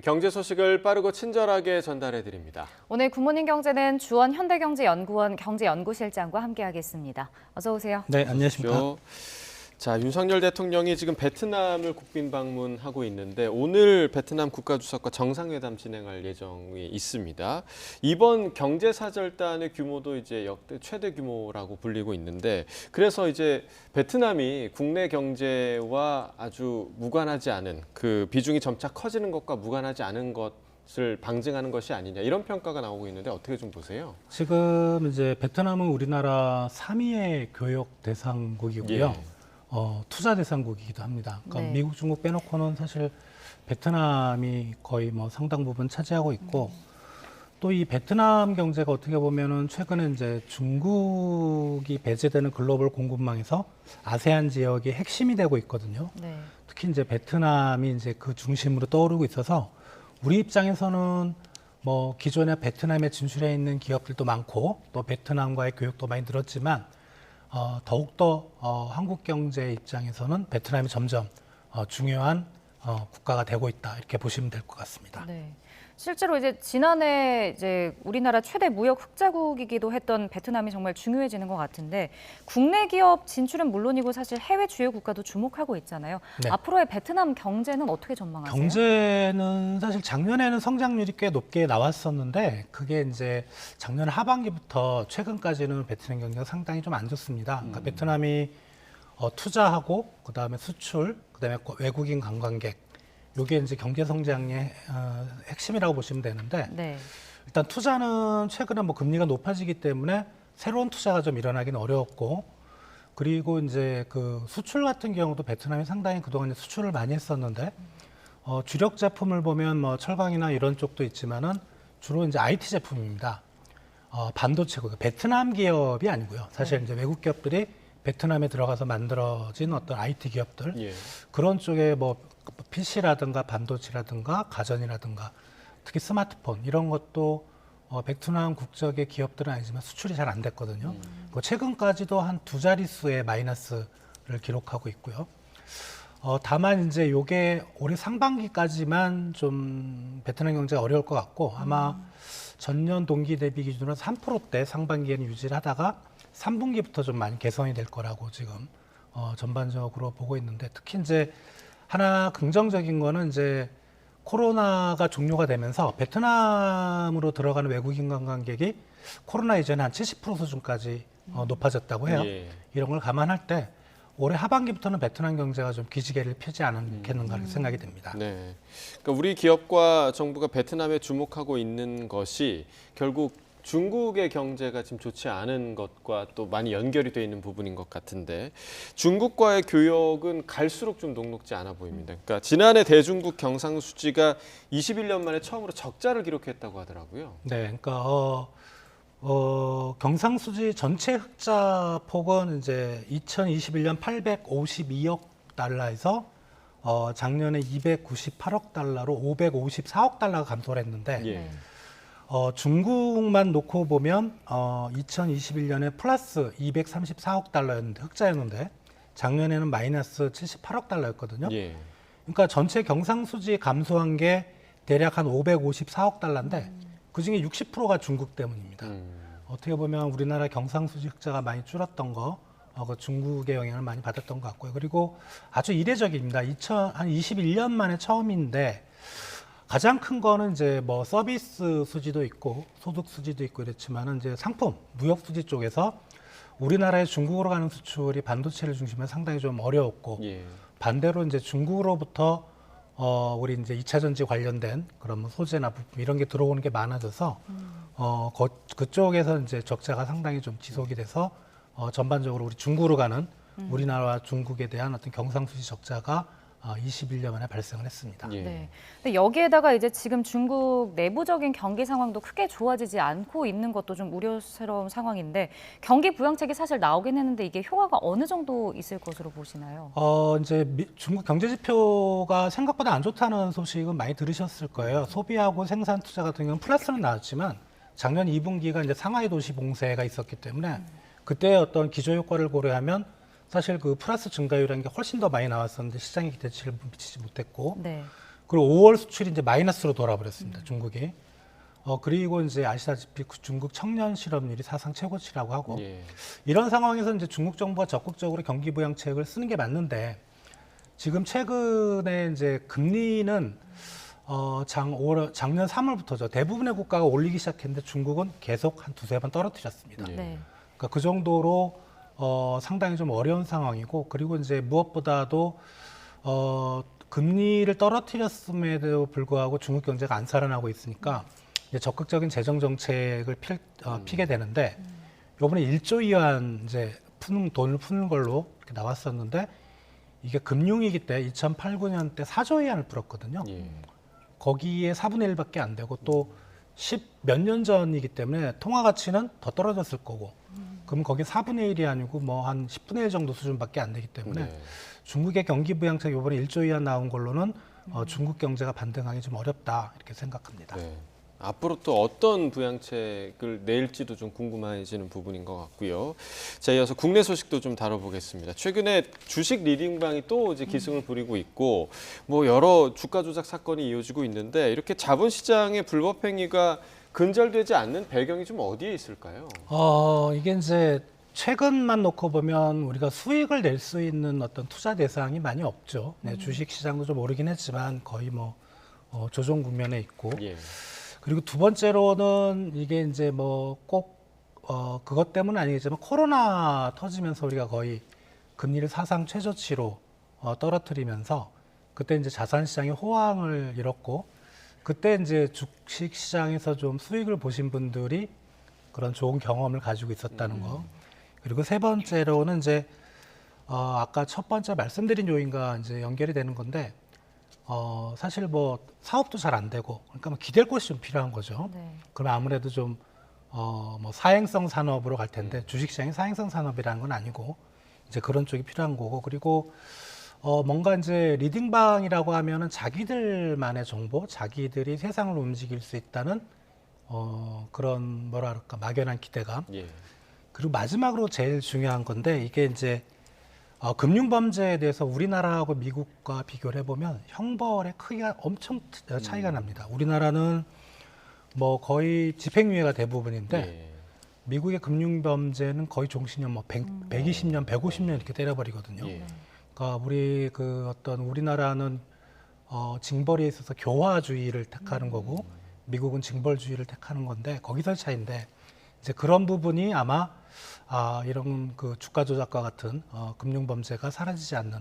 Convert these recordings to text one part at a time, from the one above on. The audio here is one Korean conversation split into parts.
경제 소식을 빠르고 친절하게 전달해 드립니다. 오늘 굿모닝 경제는 주원 현대경제연구원 경제연구실장과 함께하겠습니다. 어서 오세요. 네, 안녕하십니까. 자, 윤석열 대통령이 지금 베트남을 국빈 방문하고 있는데 오늘 베트남 국가주석과 정상회담 진행할 예정이 있습니다. 이번 경제사절단의 규모도 이제 역대 최대 규모라고 불리고 있는데 그래서 이제 베트남이 국내 경제와 아주 무관하지 않은 그 비중이 점차 커지는 것과 무관하지 않은 것을 방증하는 것이 아니냐 이런 평가가 나오고 있는데 어떻게 좀 보세요? 지금 이제 베트남은 우리나라 3위의 교역 대상국이고요. 예. 투자 대상국이기도 합니다. 그러니까 네. 미국, 중국 빼놓고는 사실 베트남이 거의 뭐 상당 부분 차지하고 있고 또 이 베트남 경제가 어떻게 보면은 최근에 이제 중국이 배제되는 글로벌 공급망에서 아세안 지역의 핵심이 되고 있거든요. 네. 특히 이제 베트남이 이제 그 중심으로 떠오르고 있어서 우리 입장에서는 뭐 기존에 베트남에 진출해 있는 기업들도 많고 또 베트남과의 교역도 많이 늘었지만 더욱더 한국 경제 입장에서는 베트남이 점점 중요한 국가가 되고 있다 이렇게 보시면 될 것 같습니다. 네. 실제로 이제 지난해 이제 우리나라 최대 무역 흑자국이기도 했던 베트남이 정말 중요해지는 것 같은데 국내 기업 진출은 물론이고 사실 해외 주요 국가도 주목하고 있잖아요. 네. 앞으로의 베트남 경제는 어떻게 전망하세요? 경제는 사실 작년에는 성장률이 꽤 높게 나왔었는데 그게 이제 작년 하반기부터 최근까지는 베트남 경제가 상당히 좀 안 좋습니다. 그러니까 베트남이 투자하고 그다음에 수출, 그다음에 외국인 관광객 요게 이제 경제 성장의 핵심이라고 보시면 되는데 네. 일단 투자는 최근에 뭐 금리가 높아지기 때문에 새로운 투자가 좀 일어나기는 어려웠고 그리고 이제 그 수출 같은 경우도 베트남이 상당히 그동안 수출을 많이 했었는데 주력 제품을 보면 뭐 철강이나 이런 쪽도 있지만은 주로 이제 IT 제품입니다. 반도체고 베트남 기업이 아니고요. 사실 이제 외국 기업들이 베트남에 들어가서 만들어진 어떤 IT 기업들 예. 그런 쪽에 뭐 PC라든가 반도체라든가 가전이라든가 특히 스마트폰 이런 것도 베트남 국적의 기업들은 아니지만 수출이 잘 안 됐거든요. 최근까지도 한 두 자릿수의 마이너스를 기록하고 있고요. 다만 이제 요게 올해 상반기까지만 좀 베트남 경제가 어려울 것 같고 아마 전년 동기 대비 기준으로 3%대 상반기에는 유지를 하다가 3분기부터 좀 많이 개선이 될 거라고 지금 전반적으로 보고 있는데 특히 이제 하나 긍정적인 거는 이제 코로나가 종료가 되면서 베트남으로 들어가는 외국인 관광객이 코로나 이전에 한 70% 수준까지 높아졌다고 해요. 예. 이런 걸 감안할 때 올해 하반기부터는 베트남 경제가 좀 기지개를 펴지 않겠는가 생각이 됩니다. 네. 그러니까 우리 기업과 정부가 베트남에 주목하고 있는 것이 결국 중국의 경제가 지금 좋지 않은 것과 또 많이 연결이 돼 있는 부분인 것 같은데 중국과의 교역은 갈수록 좀 녹록지 않아 보입니다. 그러니까 지난해 대중국 경상수지가 21년 만에 처음으로 적자를 기록했다고 하더라고요. 네, 그러니까 경상수지 전체 흑자 폭은 이제 2021년 852억 달러에서 작년에 298억 달러로 554억 달러가 감소를 했는데 예. 중국만 놓고 보면 2021년에 플러스 234억 달러였는데 흑자였는데 작년에는 마이너스 78억 달러였거든요. 예. 그러니까 전체 경상수지 감소한 게 대략 한 554억 달러인데 그중에 60%가 중국 때문입니다. 어떻게 보면 우리나라 경상수지 흑자가 많이 줄었던 거 그 중국의 영향을 많이 받았던 것 같고요. 그리고 아주 이례적입니다. 한 21년 만에 처음인데 가장 큰 거는 이제 뭐 서비스 수지도 있고 소득 수지도 있고 이랬지만은 이제 상품, 무역 수지 쪽에서 우리나라의 중국으로 가는 수출이 반도체를 중심으로 상당히 좀 어려웠고 예. 반대로 이제 중국으로부터 우리 이제 2차 전지 관련된 그런 뭐 소재나 부품 이런 게 들어오는 게 많아져서 그쪽에서 이제 적자가 상당히 좀 지속이 돼서 전반적으로 우리 중국으로 가는 우리나라와 중국에 대한 어떤 경상수지 적자가 21년 만에 발생을 했습니다. 예. 네. 근데 여기에다가 이제 지금 중국 내부적인 경기 상황도 크게 좋아지지 않고 있는 것도 좀 우려스러운 상황인데 경기 부양책이 사실 나오긴 했는데 이게 효과가 어느 정도 있을 것으로 보시나요? 이제 중국 경제 지표가 생각보다 안 좋다는 소식은 많이 들으셨을 거예요. 소비하고 생산 투자 같은 경우는 플러스는 나왔지만 작년 2분기가 이제 상하이 도시 봉쇄가 있었기 때문에 그때 어떤 기저 효과를 고려하면 사실 그 플러스 증가율이라는 게 훨씬 더 많이 나왔었는데 시장이 기대치를 미치지 못했고 네. 그리고 5월 수출이 이제 마이너스로 돌아버렸습니다. 중국이. 그리고 이제 아시다시피 중국 청년 실업률이 사상 최고치라고 하고 예. 이런 상황에서 이제 중국 정부가 적극적으로 경기 부양책을 쓰는 게 맞는데 지금 최근에 이제 금리는 작년 3월부터죠. 대부분의 국가가 올리기 시작했는데 중국은 계속 한 두세 번 떨어뜨렸습니다. 예. 네. 그러니까 그 정도로 상당히 좀 어려운 상황이고 그리고 이제 무엇보다도 금리를 떨어뜨렸음에도 불구하고 중국 경제가 안 살아나고 있으니까 이제 적극적인 재정 정책을 피게 되는데 이번에 1조 위안 이제 돈을 푸는 걸로 이렇게 나왔었는데 이게 금융위기 때 2008, 9년 때 4조 위안을 풀었거든요. 예. 거기에 4분의 1밖에 안 되고 또 10 몇 년 전이기 때문에 통화 가치는 더 떨어졌을 거고 그럼 거기 4분의 1이 아니고 뭐 한 10분의 1 정도 수준밖에 안 되기 때문에 네. 중국의 경기 부양책 이번에 1조 위안 나온 걸로는 중국 경제가 반등하기 좀 어렵다 이렇게 생각합니다. 네. 앞으로 또 어떤 부양책을 낼지도 좀 궁금해지는 부분인 것 같고요. 자, 이어서 국내 소식도 좀 다뤄보겠습니다. 최근에 주식 리딩방이 또 이제 기승을 부리고 있고, 뭐 여러 주가 조작 사건이 이어지고 있는데 이렇게 자본시장의 불법 행위가 근절되지 않는 배경이 좀 어디에 있을까요? 이게 이제 최근만 놓고 보면 우리가 수익을 낼 수 있는 어떤 투자 대상이 많이 없죠. 네, 주식 시장도 좀 오르긴 했지만 거의 뭐 조정 국면에 있고. 예. 그리고 두 번째로는 이게 이제 뭐 꼭 그것 때문은 아니겠지만 코로나 터지면서 우리가 거의 금리를 사상 최저치로 떨어뜨리면서 그때 이제 자산 시장이 호황을 잃었고 그때 이제 주식 시장에서 좀 수익을 보신 분들이 그런 좋은 경험을 가지고 있었다는 거. 그리고 세 번째로는 이제 아까 첫 번째 말씀드린 요인과 이제 연결이 되는 건데 사실 뭐 사업도 잘 안 되고 그러니까 뭐 기댈 곳이 좀 필요한 거죠. 네. 그럼 아무래도 좀 뭐 사행성 산업으로 갈 텐데 주식시장이 사행성 산업이라는 건 아니고 이제 그런 쪽이 필요한 거고 그리고 뭔가 이제 리딩방이라고 하면은 자기들만의 정보, 자기들이 세상을 움직일 수 있다는 그런 뭐랄까 막연한 기대감. 예. 그리고 마지막으로 제일 중요한 건데 이게 이제 금융 범죄에 대해서 우리나라하고 미국과 비교를 해보면 형벌의 크기가 엄청 차이가 납니다. 우리나라는 뭐 거의 집행유예가 대부분인데 예. 미국의 금융 범죄는 거의 종신형 뭐 120년, 150년 이렇게 때려버리거든요. 예. 그러니까 우리 그 어떤 우리나라는 징벌에 있어서 교화주의를 택하는 거고 미국은 징벌주의를 택하는 건데 거기서의 차이인데 이제 그런 부분이 아마 이런 그 주가 조작과 같은 금융 범죄가 사라지지 않는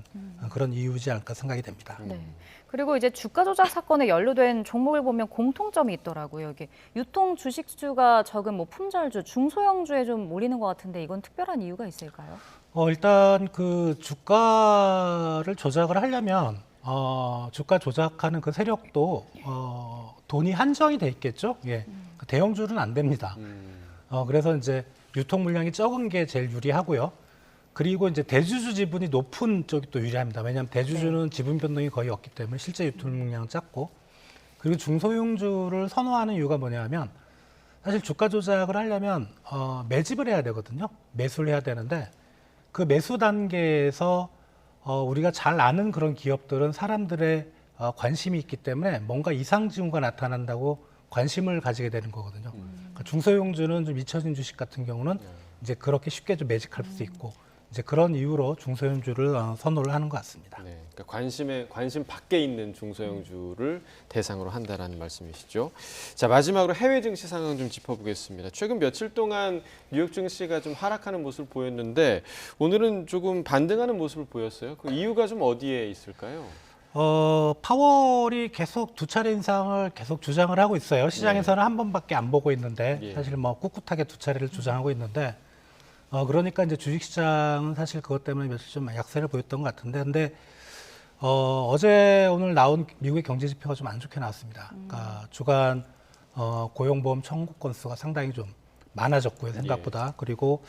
그런 이유지 않을까 생각이 됩니다. 네. 그리고 이제 주가 조작 사건에 연루된 종목을 보면 공통점이 있더라고요. 이게 유통 주식수가 적은 뭐 품절주, 중소형주에 좀 몰리는 것 같은데 이건 특별한 이유가 있을까요? 일단 그 주가를 조작을 하려면 주가 조작하는 그 세력도 돈이 한정이 돼 있겠죠. 예, 그 대형주는 안 됩니다. 그래서 이제 유통 물량이 적은 게 제일 유리하고요. 그리고 이제 대주주 지분이 높은 쪽이 또 유리합니다. 왜냐하면 대주주는 지분 변동이 거의 없기 때문에 실제 유통 물량은 작고 그리고 중소형주를 선호하는 이유가 뭐냐면 사실 주가 조작을 하려면 매집을 해야 되거든요. 매수를 해야 되는데 그 매수 단계에서 우리가 잘 아는 그런 기업들은 사람들의 관심이 있기 때문에 뭔가 이상 징후가 나타난다고 관심을 가지게 되는 거거든요. 그러니까 중소형주는 좀 잊혀진 주식 같은 경우는 이제 그렇게 쉽게 좀 매직할 수 있고 이제 그런 이유로 중소형주를 선호를 하는 것 같습니다. 네, 그러니까 관심 밖에 있는 중소형주를 대상으로 한다라는 말씀이시죠. 자, 마지막으로 해외 증시 상황 좀 짚어보겠습니다. 최근 며칠 동안 뉴욕 증시가 좀 하락하는 모습을 보였는데 오늘은 조금 반등하는 모습을 보였어요. 그 이유가 좀 어디에 있을까요? 파월이 계속 두 차례 인상을 계속 주장을 하고 있어요. 시장에서는 한 번밖에 안 보고 있는데 예. 사실 뭐 꿋꿋하게 두 차례를 주장하고 있는데 그러니까 이제 주식시장은 사실 그것 때문에 며칠 좀 약세를 보였던 것 같은데 근데 어제 오늘 나온 미국의 경제 지표가 좀 안 좋게 나왔습니다. 그러니까 주간 고용보험 청구 건수가 상당히 좀 많아졌고요, 생각보다. 그리고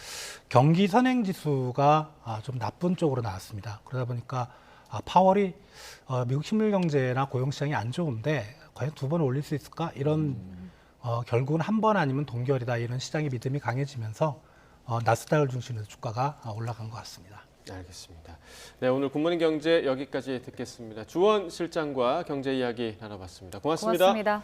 경기 선행 지수가 좀 나쁜 쪽으로 나왔습니다. 그러다 보니까 파월이 미국 실물 경제나 고용 시장이 안 좋은데 과연 두 번 올릴 수 있을까? 이런 결국은 한 번 아니면 동결이다 이런 시장의 믿음이 강해지면서 나스닥을 중심으로 주가가 올라간 것 같습니다. 알겠습니다. 네, 오늘 굿모닝 경제 여기까지 듣겠습니다. 주원 실장과 경제 이야기 나눠봤습니다. 고맙습니다. 고맙습니다.